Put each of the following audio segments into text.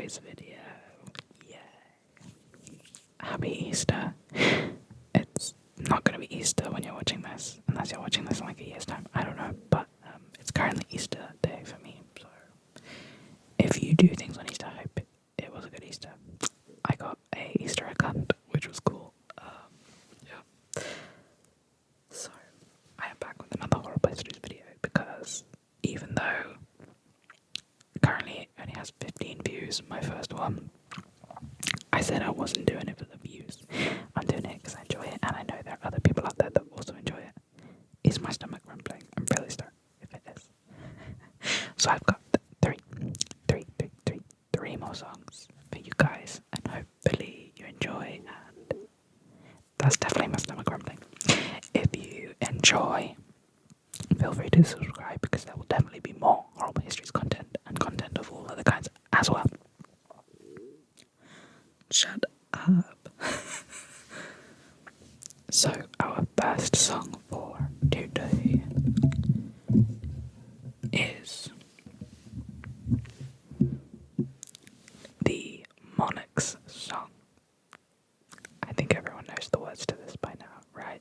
Histories video. Yeah. Happy Easter. It's not going to be Easter when you're watching this, unless you're watching this in like a year's time. I don't know, but it's currently Easter day for me. So if you do things on Easter, I hope it was a good Easter. I got a Easter egg hunt, which was cool. Yeah. So I am back with another Horrible Histories video because even though currently it only has 15 views, my first one, I said I wasn't doing it for the views. I'm doing it because I enjoy it, and I know there are other people out there that also enjoy it. Is my stomach rumbling? I'm really sorry if it is. So I've got three more songs for you guys, and hopefully you enjoy. And that's definitely my stomach rumbling. If you enjoy, feel free to subscribe because there will definitely be more Horrible Histories content and content of all other kinds as well. Shut up. So our first song for today is the Monarchs song. I think everyone knows the words to this by now, right?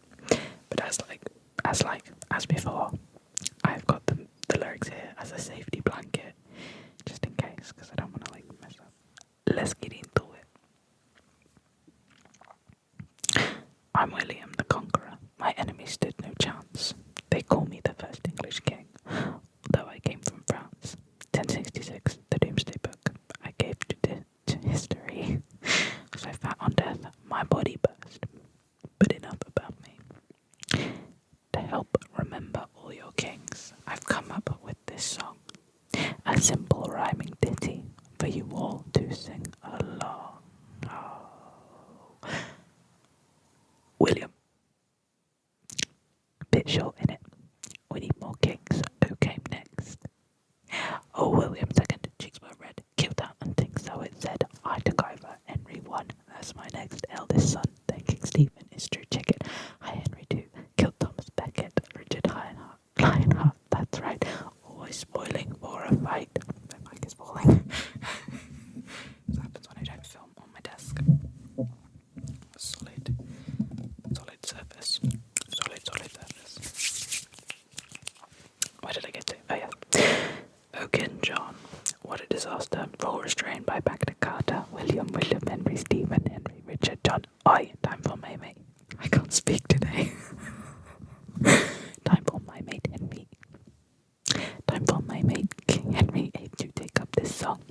But as before, I've got the lyrics here as a safety blanket, just in case, because I don't want to mess up. Let's get into it. I'm William the Conqueror. My enemies stood no chance. They call me the first English king, though I came from France. 1066, the Doomsday Book I gave to history. So fat on death, my body burst. But enough about me. To help remember all your kings, I've come up with this song. A simple rhyming ditty for you all to sing along. Oh. William. Bit short in it. We need more kings. Who came next? Oh, William second. Cheeks were red. Killed out and things, so it said. I took over. Henry won. That's my next eldest son. Then King Stephen is true chicken. Hi, Henry 2. Killed Thomas Becket. Richard Lionheart. That's right. Always spoiling for a fight. My mic is falling. This happens when I don't film on my desk. Solid surface. Solid surface. Where did I get to? Oh yeah. Oaken John. What a disaster. Roll restrained by back to Carter. William, Henry, Stephen, Henry, Richard, John. Oi, time for my mate. I can't speak today. Time for my mate Henry. Time for my mate King Henry VIII to take up this song.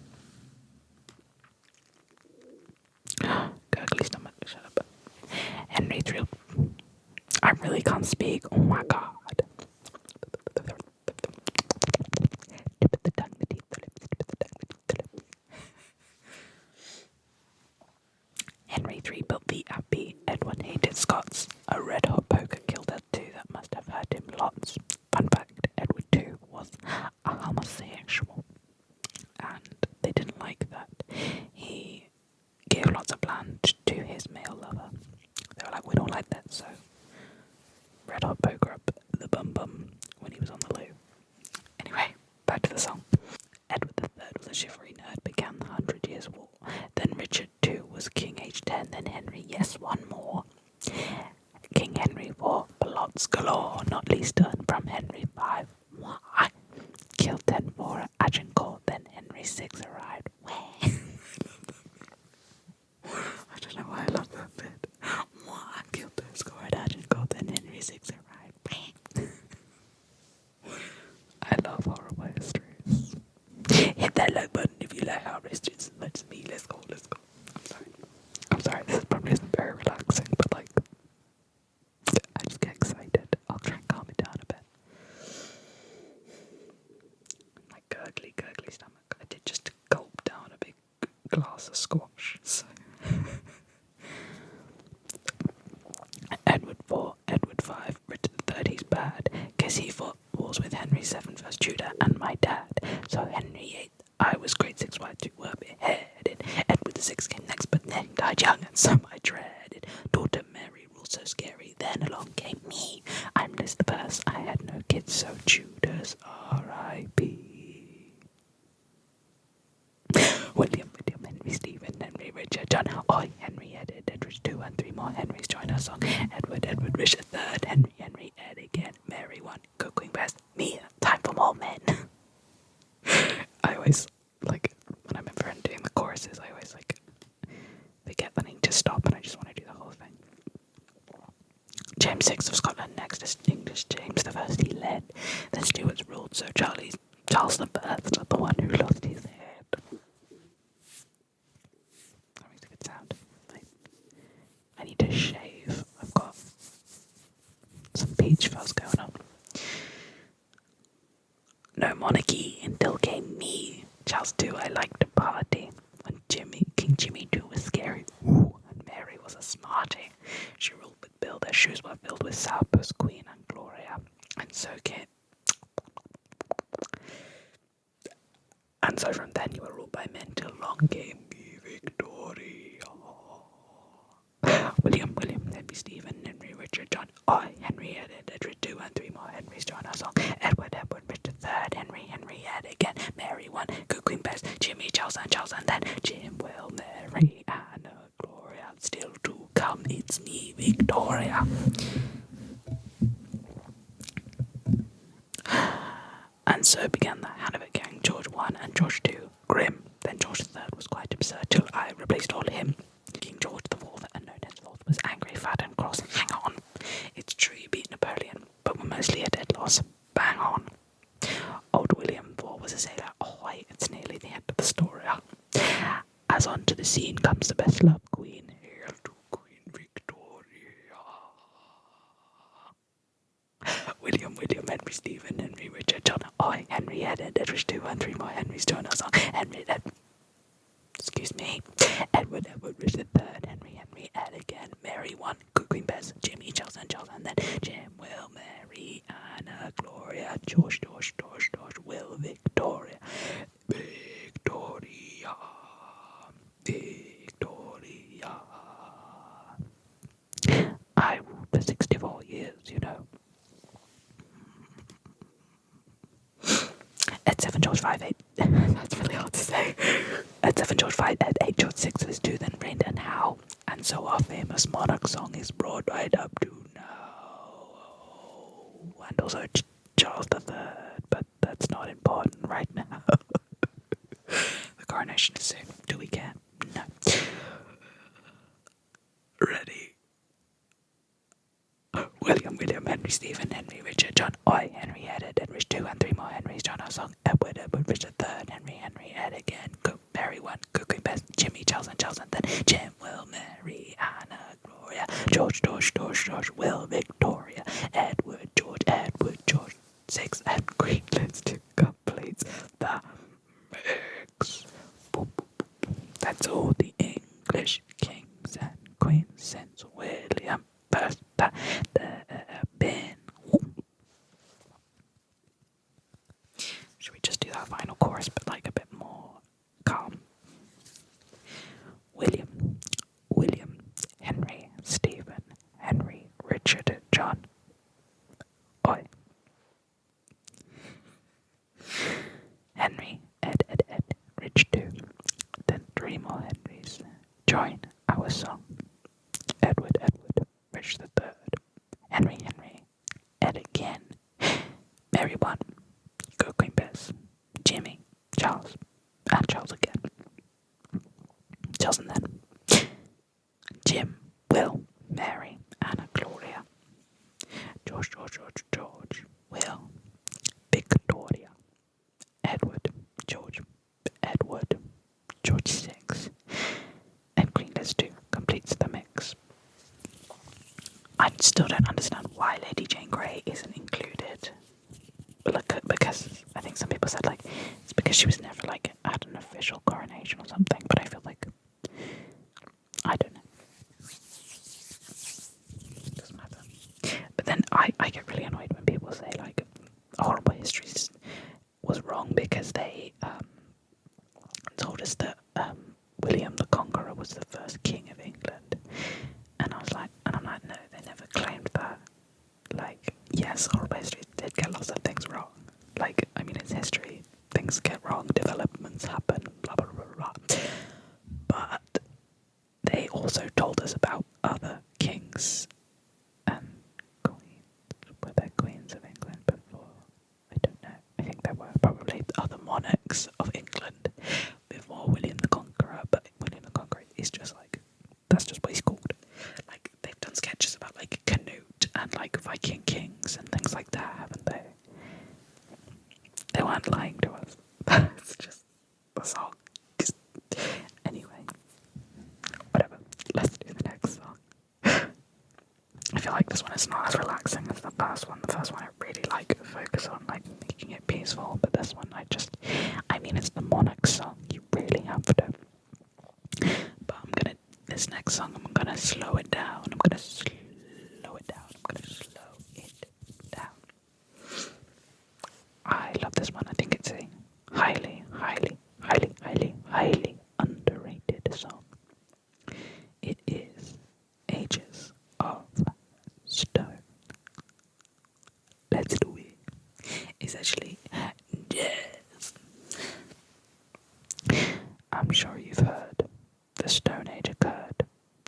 Gurgly stomach, shut up. Henry III. I really can't speak. Oh my god. Henry III built the Abbey. Edward hated Scots. A red hot poker killed her too. That must have hurt him lots. Fun fact, Edward II was a homosexual. And they didn't like that. He gave lots of land to his male lover. They were like, we don't like that, so red hot poker up the bum when he was on the loo. Anyway, back to the song. Edward III was a chivalry nerd, began the 100 Years' War. Then Richard II was King age 10, then Henry, yes, one more. King Henry IV, plots galore, not least done from Henry V. Why? Killed 10 for Agincourt, then Henry VI arrived. Where? I don't know why I love that bit. Why? Killed 10 score at Agincourt, then Henry VI arrived. I love Horrible Histories. Hit that like button if you like Horrible Histories. Let's me. Let's go. I'm sorry. This probably isn't very relaxing, but I just get excited. I'll try and calm it down a bit. My gurgly stomach. I did just gulp down a big glass of squash. So Edward IV, Edward V, Richard III, he's bad. Guess he fought wars with Henry VII, first Tudor, and my dad. So Henry VIII, I was grade 6, why 2 were beheaded. Edward VI came next, but then died young, and so I dreaded. Daughter Mary ruled so scary, then along came me. I'm Liz the Purse, I had no kids, so Tudors R.I.P. William, John. I, Henry, Edward 2 and 3 more Henrys join our song. Edward, Richard 3rd, Henry, Ed again, Mary 1, Good Queen Best, me, time for more men. I always, like, when I'm in front doing the choruses, I always, like, forget that I need to stop and I just want to do the whole thing. James VI of Scotland next distinguished James the First he led. The Stuarts ruled, so Charles the First, the one who lost his head. That makes a good sound. I need to shave. I've got some peach fuzz going on. No monarchy until came me. Charles II, I liked to party. When King Jimmy II was scary. Ooh, and Mary was a smarty. She ruled with Bill. Their shoes were filled with sourpuss, Queen and Gloria. And so Kit. And so from then you were ruled by men till long came me Victoria. William, Henry, Stephen, Henry, Richard, John, I, Henry, Edward 2 and 3 more Henrys join our song. Edward, Richard 3rd, Henry, Ed again, Mary 1, Good Queen Bess, Jimmy, Charles, and then Jim, Will, Mary, Anna, Gloria, still to come, it's me, Victoria. And so began the Hanover gang, George I and George II, grim. Then George III was quite absurd till I replaced all him. King George IV, and known henceforth, was angry, fat and cross. Hang on. It's true you beat Napoleon, but we're mostly a dead loss. Bang on. Old William IV was a sailor. Ahoy, it's nearly the end of the story. As on to the scene comes the best loved queen. Hail to Queen Victoria. William, Henry, Stephen, Henry, Richard, John, I, Henry, Edward 2 and 3 more Henrys join us on. Edward, Richard 3rd, Henry, Ed again, Mary 1, Good Queen Bess, Jimmy, Charles, and then Jim, Will, Mary, Anna, Gloria, George, Will, Victoria. I ruled for 64 years, you know. At 7 George 5, 8, that's really hard to say. At 7 George 5, at 8 George 6 of his 2 then reigned, and how? And so our famous monarch song is brought right up to now. And also Charles III, but that's not important right now. The coronation is soon. Do we care? No. Ready? William, Henry, Stephen, Henry, Richard, John, I, Henry, Edward 2 and 3 more Henrys join our song. Edward, Richard 3rd, Henry, Ed again, Mary 1, Good Queen Bess, Jimmy, Charles, and then Jim, Will, Mary, Anna, Gloria, George, Will, Victoria, Edward, George 6 and Queen. Let's do completes the mix. Boop, boop, boop. That's all the English kings and queens since William first been. Should we just do that final chorus but like a bit more calm? William, Henry, Stephen, Henry, Richard, John, I, Henry, Ed, Rich 2, then 3 more Henrys join our song. Edward, Rich the 3rd, Henry, Ed again, Mary 1, Good Queen Bess, Jimmy, Charles, and Charles again. Charles and then Jim, Will, Mary, Anna, Gloria, George, Will, Victoria, Edward, George 6, and Queen Liz 2 completes the mix. I still don't understand why Lady Jane Grey isn't included. Because I think some people said it's because she was never had an official coronation or something, but I feel I don't know. It doesn't matter. But then I get really annoyed when people say Horrible Histories was wrong because they told us that William the Conqueror was the first king of England. And I'm like, no, they never claimed that. Yes, Horrible Histories did get lots of things wrong. It's history. Things get wrong, developments happen, blah, blah, blah, blah. But like Viking kings and things like that, haven't they? They weren't lying to us. It's just the song. Anyway, whatever. Let's do the next song. I feel like this one is not as relaxing as the first one. The first one I really focus on making it peaceful, but this one it's the Monarchs song. You really have to. But this next song, I'm gonna slow it down. I'm gonna slow it down. I love this one. I think it's a highly underrated song. It is Ages of Stone. Let's do it. It's actually jazz. I'm sure you've heard the Stone Age occurred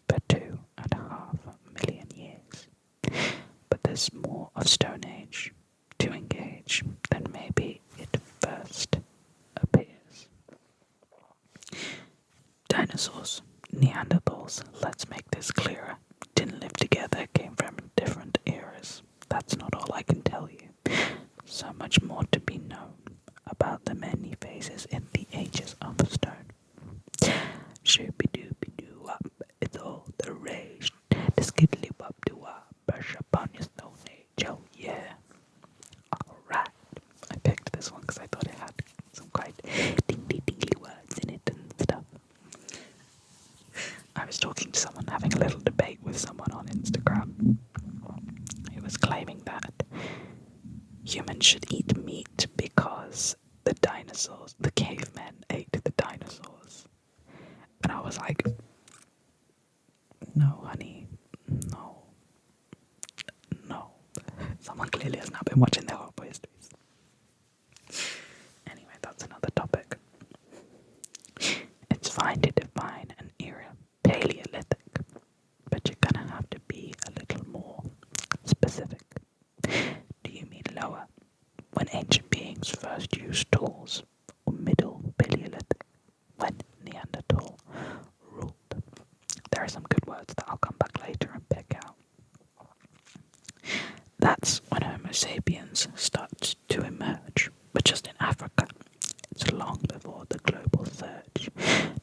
for 2.5 million years. But there's more of Stone Age to engage than maybe it first appears. Dinosaurs, Neanderthals, let's make this clearer, didn't live together, came from different eras. That's not all I can tell you. So much more to be known about the many phases in the Ages of Stone. Shooby-dooby-doo up, it's all the rage. The skiddly-bop-doo-wop, brush up on your Stone Age, oh yeah. Alright, I picked this one because I thought it had some quite dingly words in it and stuff. I was talking to someone, having a little debate with someone on Instagram who was claiming that humans should eat meat because the cavemen ate the dinosaurs. And I was like, no, honey, no. Someone clearly has not been watching their Horrible Histories. Anyway, that's another topic. It's fine to define an era Paleolithic, but you're gonna have to be a little more specific. Do you mean lower, when ancient beings first used tools, or middle Paleolithic, when Neanderthal ruled? There are some good words that I'll come back later and pick out. That's when Homo sapiens starts to emerge, but just in Africa. It's long before the global surge.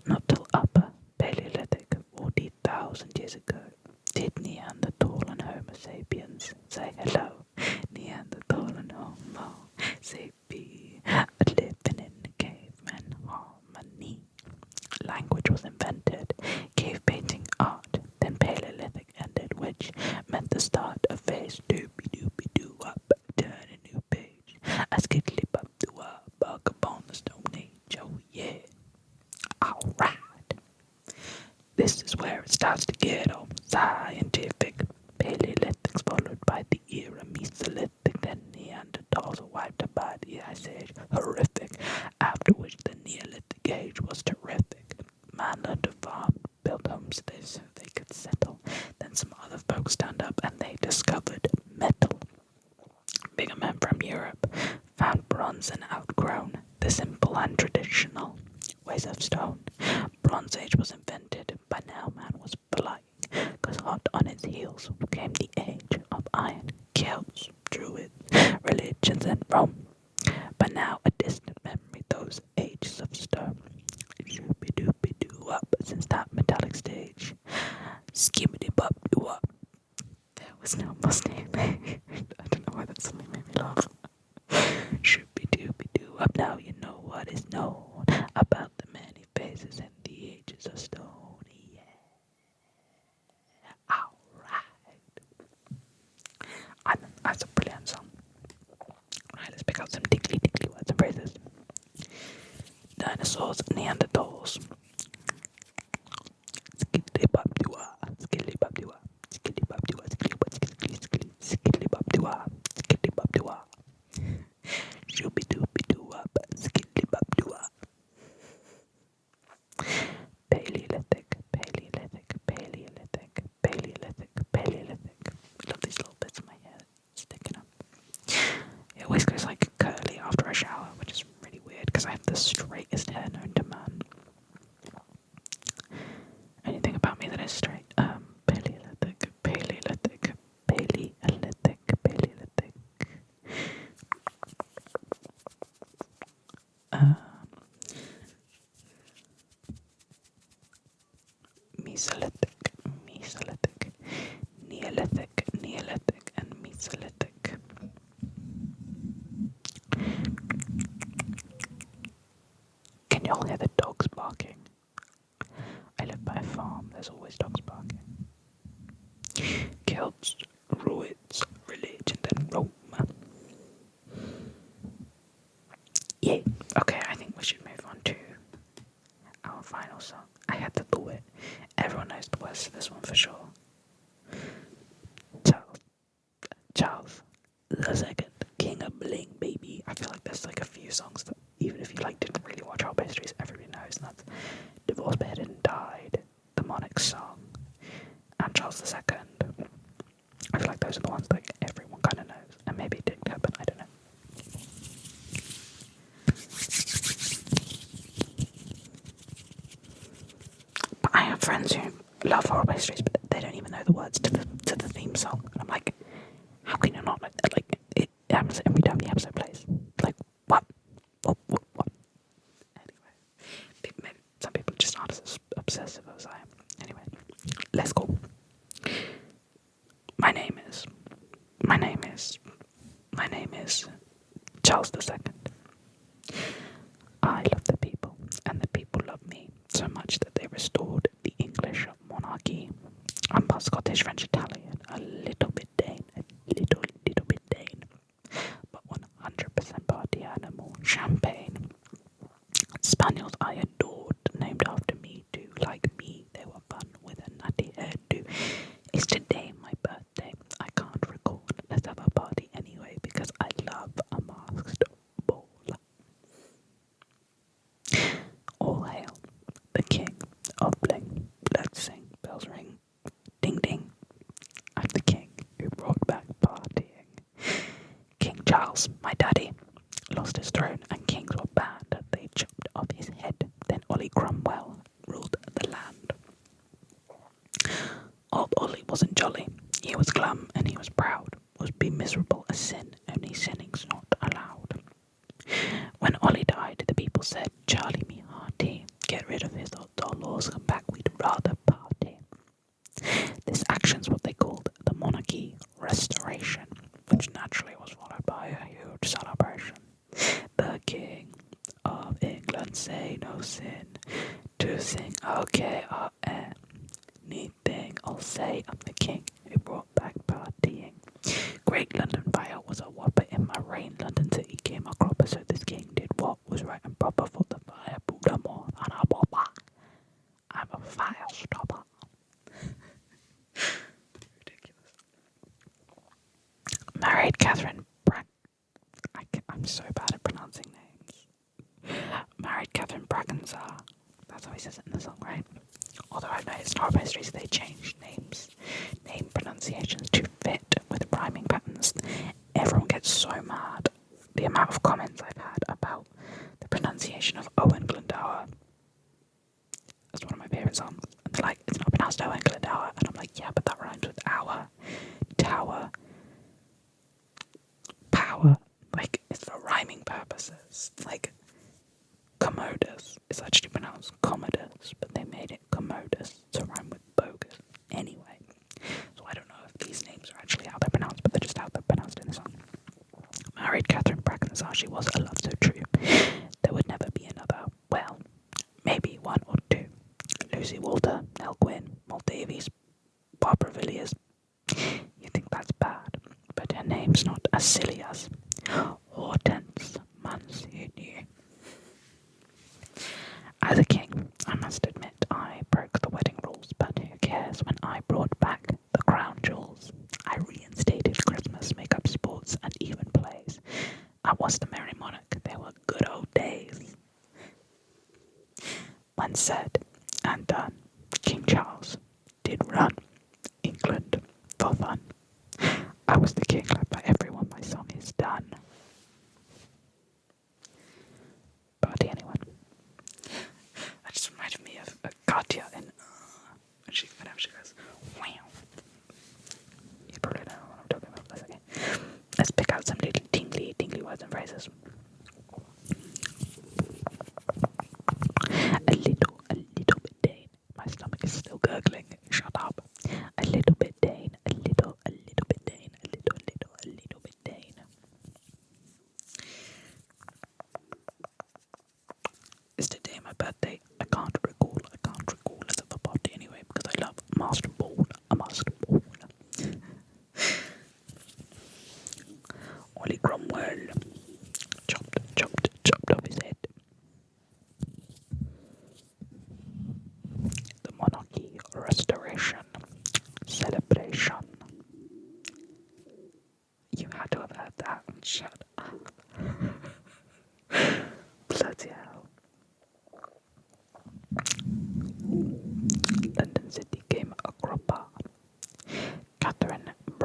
Not till upper Paleolithic, 40,000 years ago, did Neanderthal and Homo sapiens say hello. Neanderthal and Homo sapiens living in the caveman harmony. Language was invented, cave painting art, then Paleolithic ended, which meant the start of phase doobie-doobie-doo up, turn a new page, a skiddly-bop-doo-up, bug upon the Stone Age, oh yeah. Alright. This is where it starts to get all scientific. Paleolithic's followed by the era Mesolithic, then Neanderthals were wiped out by the Ice Age, horrific, after which the Neolithic Age was terrific. Man learned to farm, build homesteads so they could settle. Then some other folks turned up and they discovered metal. Bigger men from Europe found bronze and outgrown the simple and traditional ways of stone. Bronze Age was invented, by now man was flying, 'cause hot on its heels came the age of iron. Celts, Druids, religions and Rome. But now a distant memory, those ages of stone. Shooby-dooby-doo up since that metallic stage. Skibbity-bop-doo up. There was no mustang. I don't know why that suddenly made me laugh. Shooby-dooby-doo up, now you know what is known about the many phases in the ages of stone. Yeah. Alright. That's a brilliant song. Alright, let's pick out some diggly words and phrases. Dinosaurs, Neanderthals. Skiddly-bop-doo-wah, skiddly-bop-doo-wah, skiddly-bop-doo-wah, skiddly-bop-doo-wah, skiddly-bop-doo-wah. Shooby-dooby-doo up, Celts, Druids, religion, then Rome. Yeah, okay, I think we should move on to our final song. I had to do it. Everyone knows the words to this one for sure. Charles the Second, King of Bling, baby. I feel like there's like a few songs that even if you like didn't really watch Horrible Histories, everybody knows, and that's Divorced, Beheaded and Died, the Monarchs song, and Charles the Second. I feel like those are the ones that everyone kind of knows, and maybe TikTok, but I don't know. But I have friends who love Horrible Histories, but they don't even know the words to the theme song, and I'm like, how can you not know that? Like, it happens every time the episode plays. Like, what? What? Anyway, maybe some people just aren't as obsessive as I am. Anyway, let's go. My name is Charles II. I love the people, and the people love me so much that they restored the English monarchy. I'm part Scottish, French, Italian, a little bit Dane, little bit Dane, but 100% party animal, champagne. Spaniels I adored, named after me too, like me, they were fun with a nutty hairdo. It's today my birthday, I can't recall, let's have a party anyway, because I love a masked ball. All hail the king of bling, let's sing, bells ring, ding ding. I'm the king who brought back partying. King Charles, my daddy, lost his throne and kings were banned. They chopped off his head. Then Ollie Cromwell ruled the land. Old Ollie wasn't jolly. He was glum and he was proud. Was be miserable a sin, only sinning's not allowed. When Ollie died, the people said, Charlie me hearty, get rid of his old laws, come back, we'd rather party. This action's what they called the monarchy restoration, which naturally was followed by a huge celebration. The king of England say no sin, to sing okay anything I'll say I'm the king who brought back partying. Great London fire was a whopper in my reign, London city came a cropper, so this king did what was right and proper for the fire, Buddha more than a whopper. I'm a fire stopper. Ridiculous. Married Catherine I'm so bad at pronouncing names. Married Catherine Braganza. That's how he says it in the song, right? Although I've noticed in Horrible Histories they changed name pronunciations to fit with rhyming patterns. Everyone gets so mad. The amount of comments I've had about the pronunciation of Owen Glendower. That's one of my favourite songs. And they're like, it's not pronounced Owen Glendower. And I'm like, yeah, but that rhymes with hour, tower, power. Like, it's for rhyming purposes. Like, Commodus is actually pronounced Commodus, but they made it Commodus to rhyme with bogus. Anyway, so I don't know if these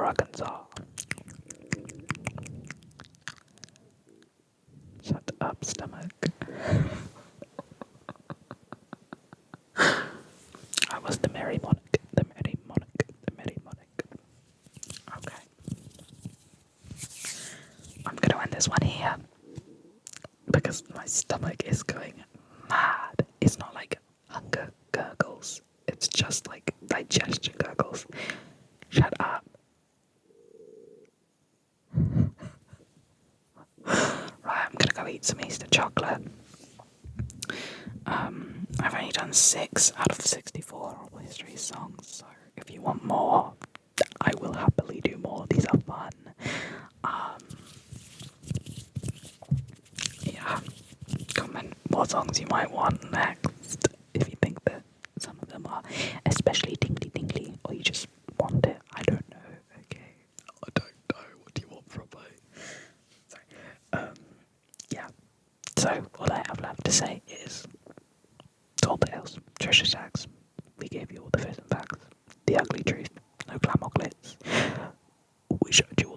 Arkansas. Shut up, stomach. I was the merry monarch. The merry monarch. The merry monarch. Okay. I'm gonna end this one here because my stomach is going mad. It's not like hunger gurgles. It's just like digestion gurgles. Shut up. Right, I'm gonna go eat some Easter chocolate. I've only done 6 out of 64 Horrible Histories songs, so if you want more, I will happily do more. These are fun. Yeah, comment what songs you might want next if you think that some of them are especially tingly tingly, or you just want it. I don't know. Okay, I don't know. What do you want from me? Sorry. Yeah. So all I have left to say is tall tales, treasure stacks. We gave you all the fizz and facts, the ugly truth, no glamour glitz. We showed you